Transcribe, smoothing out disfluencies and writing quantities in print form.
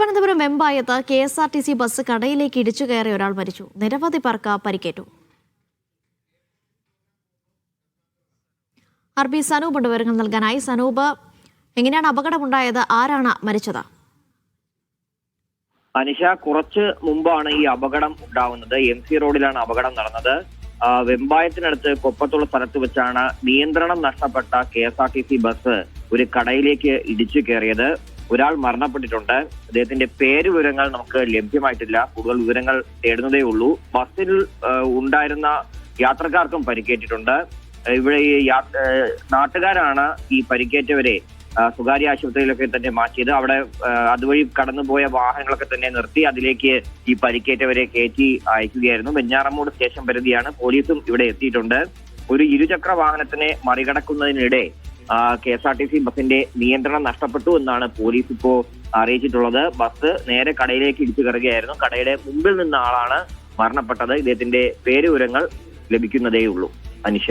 Thiruvananthapuram വെമ്പായത്ത് KSRTC bus കടയിലേക്ക് ഇടിച്ചു കയറിയ ഒരാൾ മരിച്ചു. നിരവധി പേർക്ക് പരിക്കേറ്റു. RB സനൂപ് ഉണ്ട് വിവരങ്ങൾ നൽകാനായി. സനൂപ്, എങ്ങനെയാണ് അപകടമുണ്ടായത്? ആരാണ് മരിച്ചത്? അനിഷ, കുറച്ച് മുമ്പാണ് ഈ അപകടം ഉണ്ടാവുന്നത്. MC റോഡിലാണ് അപകടം നടന്നത്. വെമ്പായത്തിനടുത്ത് കൊപ്പത്തുള്ള സ്ഥലത്ത് വെച്ചാണ് നിയന്ത്രണം നഷ്ടപ്പെട്ട KSRTC ബസ് ഒരു കടയിലേക്ക് ഇടിച്ചു കയറിയത്. ഒരാൾ മരണപ്പെട്ടിട്ടുണ്ട്. അദ്ദേഹത്തിന്റെ വിവരങ്ങൾ നമുക്ക് ലഭ്യമായിട്ടില്ല. കൂടുതൽ വിവരങ്ങൾ തേടുന്നതേ ഉള്ളൂ. ബസ്സിൽ ഉണ്ടായിരുന്ന യാത്രക്കാർക്കും പരിക്കേറ്റിട്ടുണ്ട്. ഇവിടെ ഈ നാട്ടുകാരാണ് ഈ പരിക്കേറ്റവരെ സ്വകാര്യ ആശുപത്രിയിലൊക്കെ തന്നെ മാറ്റിയത്. അവിടെ അതുവഴി കടന്നുപോയ വാഹനങ്ങളൊക്കെ തന്നെ നിർത്തി അതിലേക്ക് ഈ പരിക്കേറ്റവരെ കയറ്റി അയക്കുകയായിരുന്നു. വെഞ്ഞാറമൂട് സ്റ്റേഷൻ പരിധിയാണ്. പോലീസും ഇവിടെ എത്തിയിട്ടുണ്ട്. ഒരു ഇരുചക്ര വാഹനത്തിനെ മറികടക്കുന്നതിനിടെ KSRTC ബസിന്റെ നിയന്ത്രണം നഷ്ടപ്പെട്ടു എന്നാണ് പോലീസ് ഇപ്പോ അറിയിച്ചിട്ടുള്ളത്. ബസ് നേരെ കടയിലേക്ക് ഇടിച്ചു കയറുകയായിരുന്നു. കടയുടെ മുമ്പിൽ നിന്ന ആളാണ് മരണപ്പെട്ടത്. ഇദ്ദേഹത്തിന്റെ വിവരങ്ങൾ ലഭിക്കുന്നതേ ഉള്ളൂ. അനിഷ.